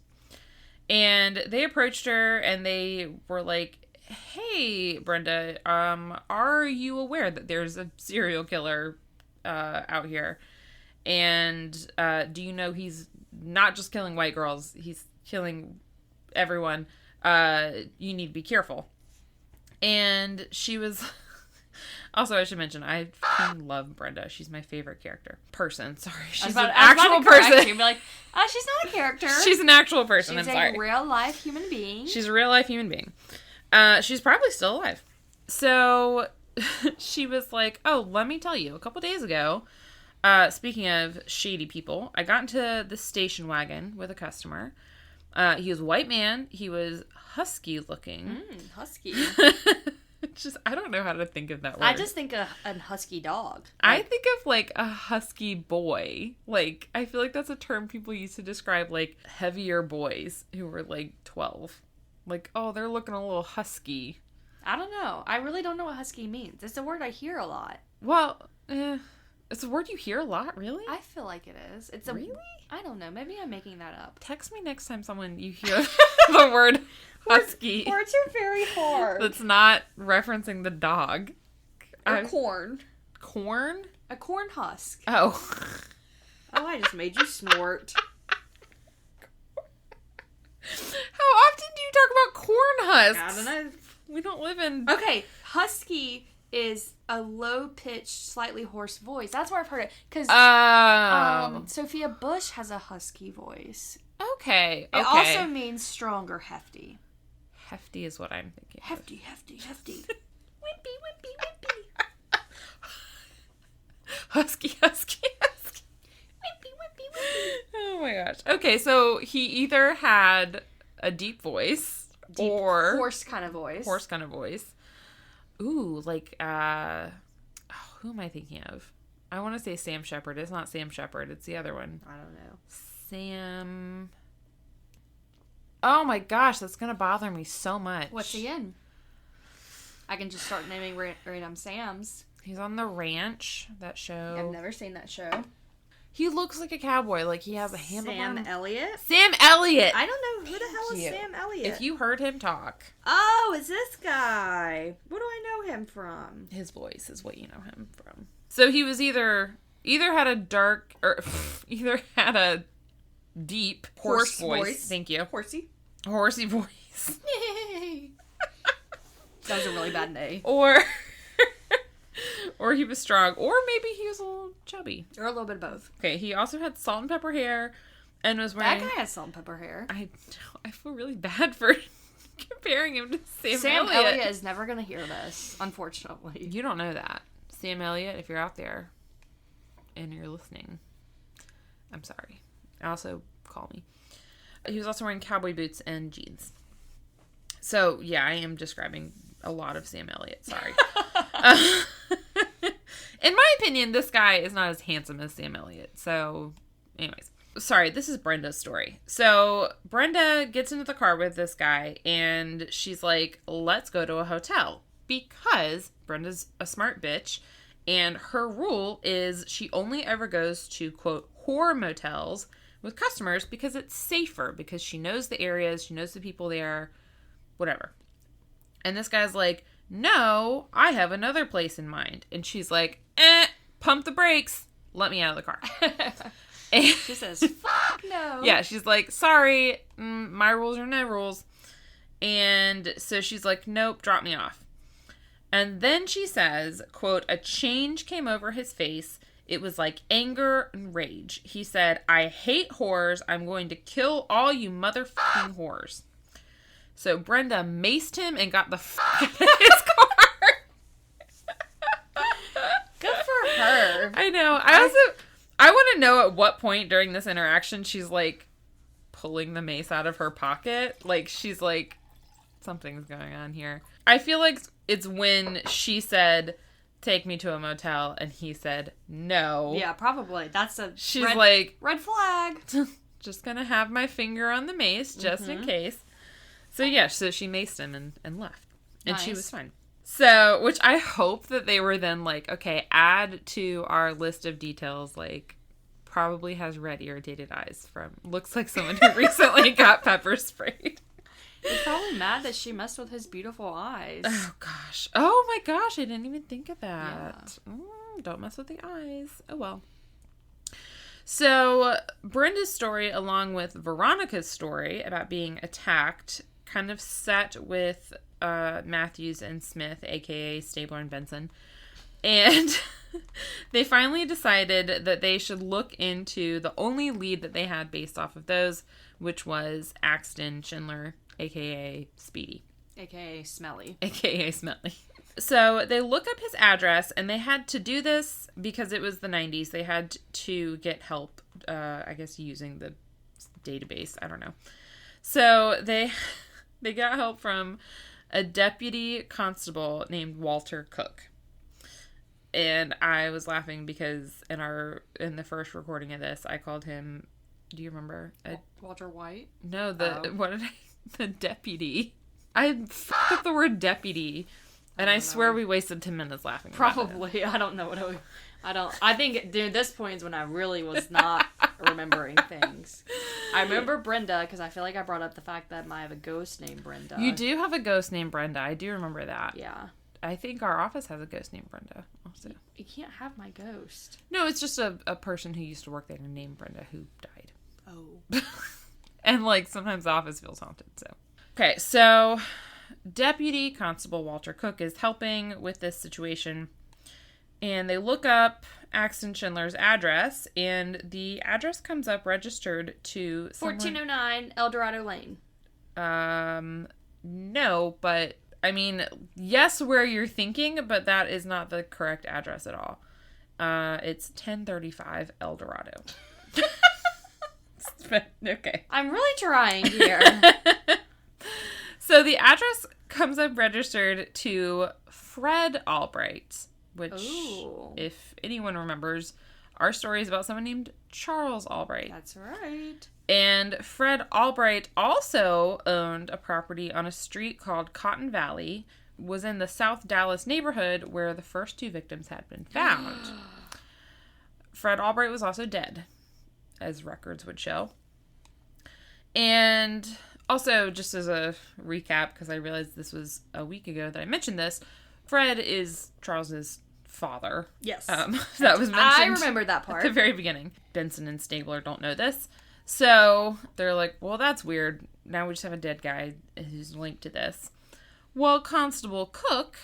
And they approached her, and they were like, hey, Brenda, are you aware that there's a serial killer out here? And do you know he's not just killing white girls, he's killing everyone, you need to be careful. And she was... Also, I should mention, I fucking love Brenda. She's my favorite person. Sorry. She's an actual person. You'd be like, she's not a character. She's an actual person. She's I'm sorry. a real-life human being. She's a real-life human being. She's probably still alive. So, she was like, oh, let me tell you, a couple days ago, speaking of shady people, I got into the station wagon with a customer. He was a white man. He was husky-looking. Husky. Just, I don't know how to think of that word. I just think a husky dog. I think of, like, a husky boy. Like, I feel like that's a term people use to describe, like, heavier boys who were, like, 12. Like, oh, they're looking a little husky. I don't know. I really don't know what husky means. It's a word I hear a lot. Well, it's a word you hear a lot, really? I feel like it is. Really? I don't know. Maybe I'm making that up. Text me next time you hear the word husky. Words are very hard. That's not referencing the dog. Or corn. Corn? A corn husk. Oh. Oh, I just made you snort. How often do you talk about corn husks? I don't know. We don't live in... Okay, husky is a low-pitched, slightly hoarse voice. That's where I've heard it. Because Sophia Bush has a husky voice. Okay. It also means strong or hefty. Hefty is what I'm thinking. Hefty. Wimpy, wimpy, wimpy. Husky. Wimpy, wimpy, wimpy. Oh my gosh. Okay, so he either had a deep voice or... Hoarse kind of voice. Ooh, like, who am I thinking of? I want to say Sam Shepard. It's not Sam Shepard. It's the other one. I don't know. Sam... Oh my gosh, that's going to bother me so much. What's he in? I can just start naming random Sams. He's on The Ranch, that show. I've never seen that show. He looks like a cowboy, like he has a handlebar. Sam Elliott? Sam Elliott! I don't know. Who the hell is Sam Elliott? If you heard him talk. Oh, it's this guy. What do I know him from? His voice is what you know him from. So he was either had a dark, or either had a deep hoarse voice. Thank you. Horsey voice. Yay! That was a really bad day. Or he was strong, or maybe he was a little chubby. Or a little bit of both. Okay, he also had salt and pepper hair, and was wearing... That guy has salt and pepper hair. I feel really bad for comparing him to Sam Elliott. Elliott is never going to hear this, unfortunately. You don't know that. Sam Elliott, if you're out there and you're listening, I'm sorry. Also, call me. He was also wearing cowboy boots and jeans. So, yeah, I am describing a lot of Sam Elliott. Sorry. In my opinion, this guy is not as handsome as Sam Elliott. So, anyways. Sorry, this is Brenda's story. So, Brenda gets into the car with this guy, and she's like, let's go to a hotel. Because Brenda's a smart bitch, and her rule is she only ever goes to, quote, whore motels with customers because it's safer, because she knows the areas, she knows the people there, whatever. And this guy's like, no, I have another place in mind. And she's like, pump the brakes. Let me out of the car. And she says, fuck no. Yeah, she's like, sorry, my rules are no rules. And so she's like, nope, drop me off. And then she says, quote, a change came over his face. It was like anger and rage. He said, I hate whores. I'm going to kill all you motherfucking whores. So Brenda maced him and got the fuck out of his car. Good for her. I know. I want to know at what point during this interaction she's like pulling the mace out of her pocket. Like she's like, something's going on here. I feel like it's when she said, take me to a motel, and he said no. Yeah, probably. She's like, red flag. Just gonna have my finger on the mace just in case. So yeah, so she maced him and left. And nice. She was fine. So, which I hope that they were then like, okay, add to our list of details, like, probably has red irritated eyes from, looks like someone who recently got pepper sprayed. He's probably mad that she messed with his beautiful eyes. Oh, gosh. Oh, my gosh. I didn't even think of that. Yeah. Don't mess with the eyes. Oh, well. So Brenda's story, along with Veronica's story about being attacked, kind of set with Matthews and Smith, aka Stabler and Benson. And they finally decided that they should look into the only lead that they had based off of those, which was Axton Schindler, aka Speedy. AKA Smelly. AKA Smelly. So they look up his address, and they had to do this because it was the 90s. They had to get help, I guess, using the database. I don't know. So they got help from a deputy constable named Walter Cook. And I was laughing because in the first recording of this, I called him, do you remember? Walter White? No, the deputy. I fucked up the word deputy. And I swear we wasted 10 minutes laughing about it. Probably. I don't know what I think dude, this point is when I really was not remembering things. I remember Brenda because I feel like I brought up the fact that I have a ghost named Brenda. You do have a ghost named Brenda. I do remember that. Yeah. I think our office has a ghost named Brenda also. You can't have my ghost. No, it's just a person who used to work there named Brenda who died. Oh. And like sometimes the office feels haunted, so. Okay, so Deputy Constable Walter Cook is helping with this situation, and they look up Axton Schindler's address, and the address comes up registered to 1409 El Dorado Lane. No, but I mean, yes, where you're thinking, but that is not the correct address at all. It's 1035 El Dorado. Okay. I'm really trying here. So the address comes up registered to Fred Albright, which, if anyone remembers, our story is about someone named Charles Albright. That's right. And Fred Albright also owned a property on a street called Cotton Valley, was in the South Dallas neighborhood where the first two victims had been found. Fred Albright was also dead, as records would show. And also, just as a recap, because I realized this was a week ago that I mentioned this, Fred is Charles's father. Yes. That was mentioned. I remember that part. At the very beginning. Benson and Stabler don't know this. So they're like, well, that's weird. Now we just have a dead guy who's linked to this. Well, Constable Cook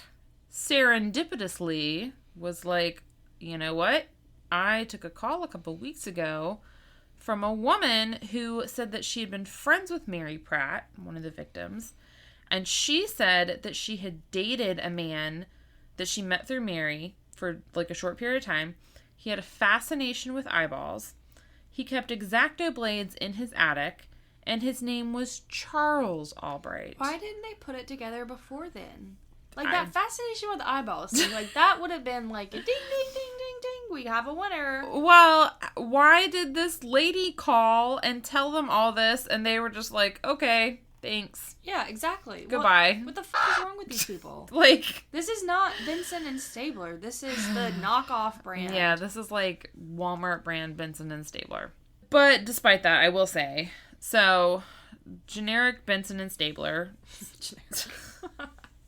serendipitously was like, you know what? I took a call a couple weeks ago from a woman who said that she had been friends with Mary Pratt, one of the victims, and she said that she had dated a man that she met through Mary for like a short period of time. He had a fascination with eyeballs. He kept x-acto blades in his attic, and his name was Charles Albright. Why didn't they put it together before then? Like, that fascination with eyeballs thing, like, that would have been like a ding, ding, ding, ding, ding, we have a winner. Well, why did this lady call and tell them all this, and they were just like, okay, thanks. Yeah, exactly. Goodbye. What the fuck is wrong with these people? Like, this is not Benson and Stabler. This is the knockoff brand. Yeah, this is like Walmart brand Benson and Stabler. But despite that, I will say, so generic Benson and Stabler.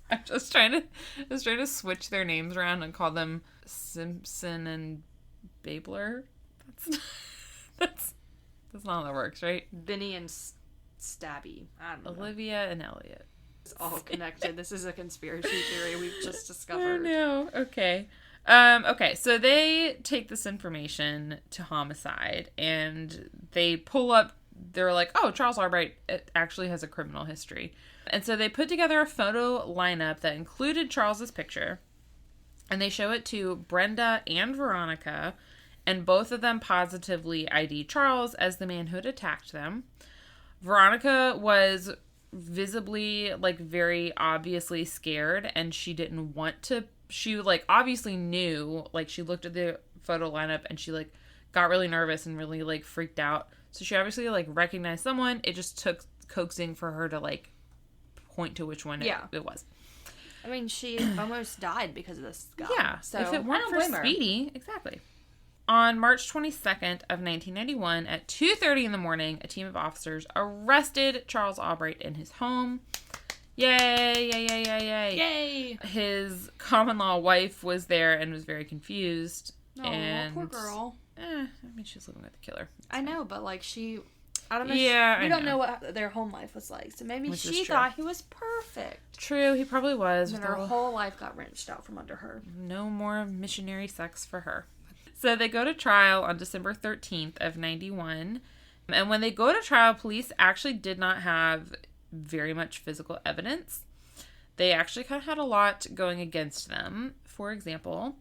I was trying to switch their names around and call them Simpson and Babler. That's not how that works, right? Benny and Stabby. I don't know. Olivia and Elliot. It's all connected. This is a conspiracy theory we've just discovered. Oh no. Okay. Okay, so they take this information to homicide, and they pull up, they're like, oh, Charles Albright actually has a criminal history. And so they put together a photo lineup that included Charles's picture, and they show it to Brenda and Veronica, and both of them positively ID Charles as the man who had attacked them. Veronica was visibly, like, very obviously scared, and she didn't want to. She, like, obviously knew, like, she looked at the photo lineup and she, like, got really nervous and really, like, freaked out. So she obviously, like, recognized someone. It just took coaxing for her to, like, point to which one it was. I mean, she almost died because of this guy. Yeah. So if it weren't for Speedy, exactly. On March 22nd of 1991, at 2:30 in the morning, a team of officers arrested Charles Albright in his home. Yay, yay, yay, yay, yay. Yay! His common-law wife was there and was very confused. Oh, poor girl. I mean, she's living with the killer. I know, but like I don't know. Yeah, we don't know what their home life was like, so maybe she thought he was perfect. True, he probably was. And her whole life got wrenched out from under her. No more missionary sex for her. So they go to trial on December 13th of 91. And when they go to trial, police actually did not have very much physical evidence. They actually kind of had a lot going against them. For example,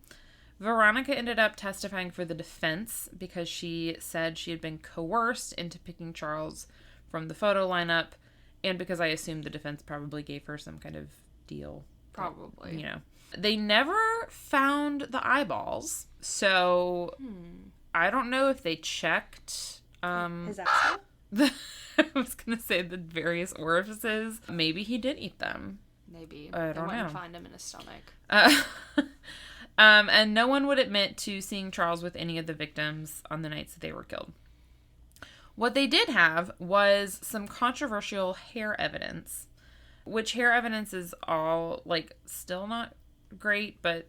Veronica ended up testifying for the defense because she said she had been coerced into picking Charles from the photo lineup, and because I assume the defense probably gave her some kind of deal. Probably. You know. They never found the eyeballs, so I don't know if they checked his asshole? I was going to say the various orifices. Maybe he did eat them. Maybe. I don't know. They wouldn't find him in his stomach. And no one would admit to seeing Charles with any of the victims on the nights that they were killed. What they did have was some controversial hair evidence, which hair evidence is all, like, still not great, but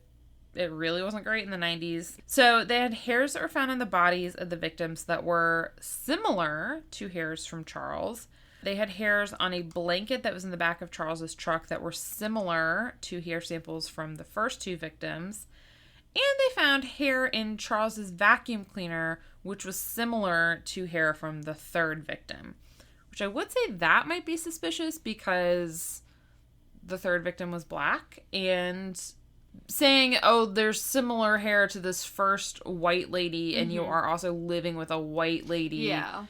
it really wasn't great in the 90s. So they had hairs that were found in the bodies of the victims that were similar to hairs from Charles. They had hairs on a blanket that was in the back of Charles's truck that were similar to hair samples from the first two victims. And they found hair in Charles's vacuum cleaner, which was similar to hair from the third victim. Which I would say that might be suspicious because the third victim was black. And saying, oh, there's similar hair to this first white lady and you are also living with a white lady. Yeah.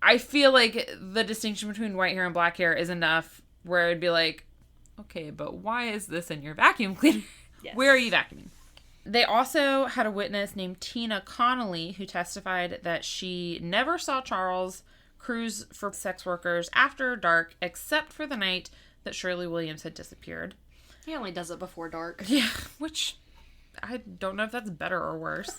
I feel like the distinction between white hair and black hair is enough where it'd be like, okay, but why is this in your vacuum cleaner? Yes. Where are you vacuuming? They also had a witness named Tina Connolly who testified that she never saw Charles cruise for sex workers after dark except for the night that Shirley Williams had disappeared. He only does it before dark. Yeah, which I don't know if that's better or worse.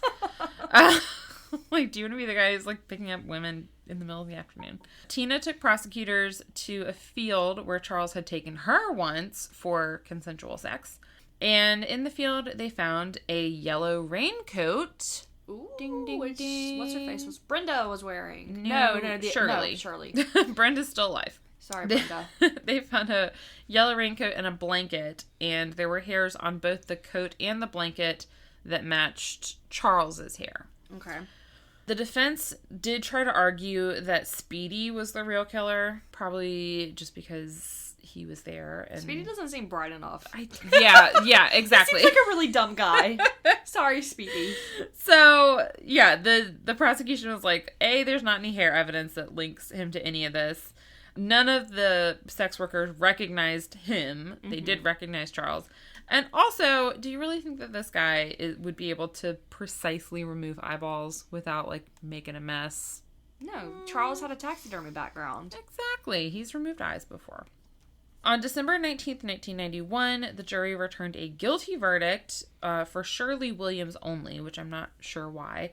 Like, do you want to be the guy who's, like, picking up women in the middle of the afternoon? Tina took prosecutors to a field where Charles had taken her once for consensual sex. And in the field, they found a yellow raincoat. Ooh, ding, ding, ding. What's her face? Was Brenda was wearing? Shirley. No, Shirley. Brenda's still alive. Sorry, Brenda. They found a yellow raincoat and a blanket, and there were hairs on both the coat and the blanket that matched Charles's hair. Okay. The defense did try to argue that Speedy was the real killer, probably just because he was there. And Speedy doesn't seem bright enough. Yeah, exactly. He seems like a really dumb guy. Sorry, Speedy. So, yeah, the prosecution was like, A, there's not any hair evidence that links him to any of this. None of the sex workers recognized him. They did recognize Charles. And also, do you really think that this guy would be able to precisely remove eyeballs without, like, making a mess? No, Charles had a taxidermy background. Exactly. He's removed eyes before. On December 19th, 1991, the jury returned a guilty verdict for Shirley Williams only, which I'm not sure why.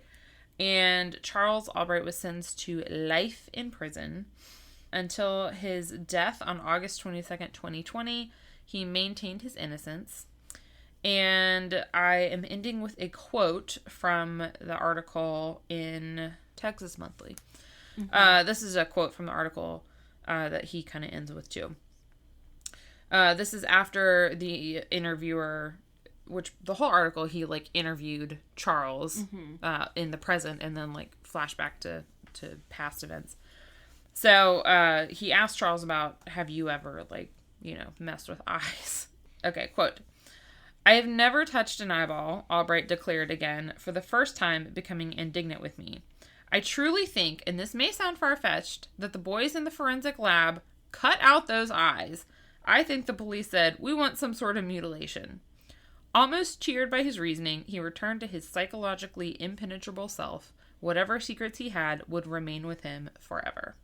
And Charles Albright was sentenced to life in prison until his death on August 22nd, 2020. He maintained his innocence. And I am ending with a quote from the article in Texas Monthly. This is a quote from the article that he kind of ends with, too. This is after the interviewer, which the whole article, he, like, interviewed Charles in the present and then, like, flashback to past events. So he asked Charles about, have you ever, like, messed with eyes? Okay, quote. I have never touched an eyeball, Albright declared again, for the first time becoming indignant with me. I truly think, and this may sound far-fetched, that the boys in the forensic lab cut out those eyes. I think the police said, we want some sort of mutilation. Almost cheered by his reasoning, he returned to his psychologically impenetrable self. Whatever secrets he had would remain with him forever.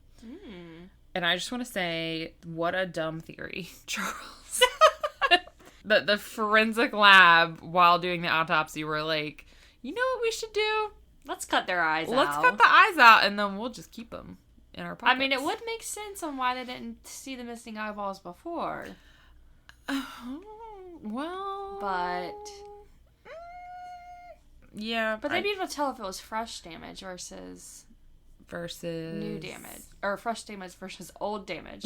And I just want to say, what a dumb theory, Charles. The forensic lab, while doing the autopsy, were like, you know what we should do? Let's cut their eyes out. Let's cut the eyes out, and then we'll just keep them in our pockets. I mean, it would make sense on why they didn't see the missing eyeballs before. Well... But... Yeah. But they'd be able to tell if it was fresh damage versus new damage. Or fresh damage versus old damage.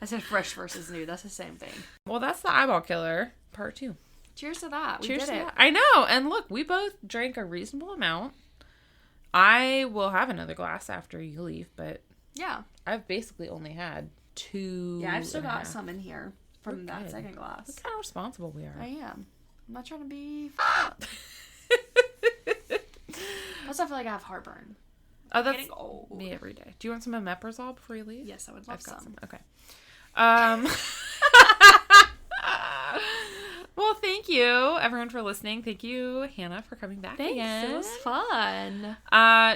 I said fresh versus new. That's the same thing. Well, that's the eyeball killer, part 2. Cheers to that. We Cheers did to it. that. I know. And look, we both drank a reasonable amount. I will have another glass after you leave, but Yeah. I've basically only had 2. Yeah, I've still and a got half. some in here from that good. second glass. Look how responsible we are. I am. I'm not trying to be fucked up. Plus, I feel like I have heartburn. Oh, that's Getting old. me every day. Do you want some omeprazole before you leave? Yes, I would love I've got some. Okay. Well, thank you, everyone, for listening. Thank you, Hannah, for coming back again. It was fun.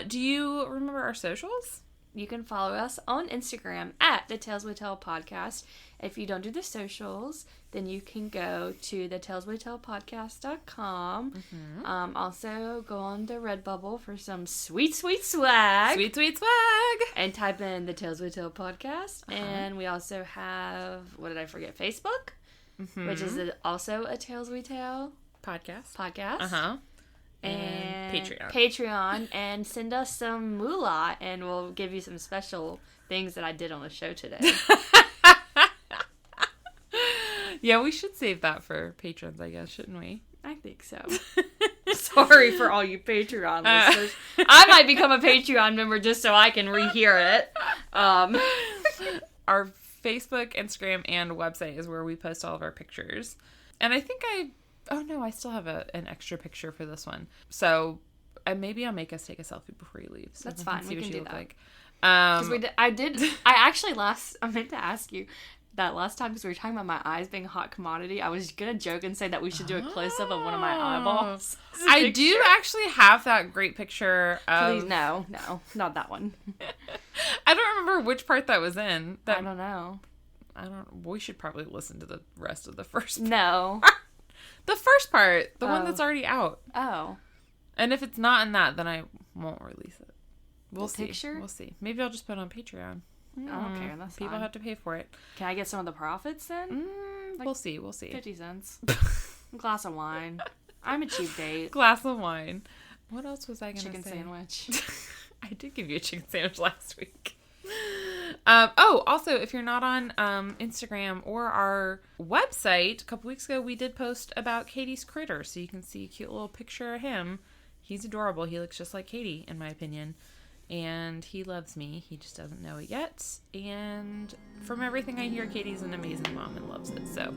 Do you remember our socials? You can follow us on Instagram at the Tales We Tell podcast. If you don't do the socials, then you can go to thetaleswetellpodcast.com. Mm-hmm. Also, go on to Redbubble for some sweet, sweet swag. Sweet, sweet swag. And type in the Tales We Tell podcast. And we also have, what did I forget? Facebook, which is also a Tales We Tell podcast. podcast. And Patreon. And send us some moolah, and we'll give you some special things that I did on the show today. Yeah, we should save that for patrons, I guess, shouldn't we? I think so. Sorry for all you Patreon listeners. I might become a Patreon member just so I can rehear it. Our Facebook, Instagram, and website is where we post all of our pictures. And I think I still have an extra picture for this one. So maybe I'll make us take a selfie before you leave. So that's fine. We can do that. Like. I meant to ask you that last time because we were talking about my eyes being a hot commodity. I was going to joke and say that we should do a close-up of one of my eyeballs. I do actually have that great picture of... Please, no, not that one. I don't remember which part that was in. I don't know. We should probably listen to the rest of the first part. No. The first part. The one that's already out. Oh. And if it's not in that, then I won't release it. We'll see. Picture? We'll see. Maybe I'll just put it on Patreon. Okay, that's People fine. have to pay for it. Can I get some of the profits then? We'll see. 50 cents. A glass of wine. I'm a cheap date. Glass of wine. What else was I going to say? Chicken sandwich. I did give you a chicken sandwich last week. Also, if you're not on Instagram or our website, a couple weeks ago we did post about Katie's critter, so you can see a cute little picture of him. He's adorable. He looks just like Katie, in my opinion. And he loves me. He just doesn't know it yet. And from everything I hear, Katie's an amazing mom and loves it. So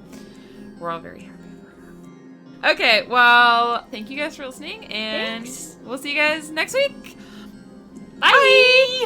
we're all very happy for her. Okay, well, thank you guys for listening. And Thanks. we'll see you guys next week. Bye!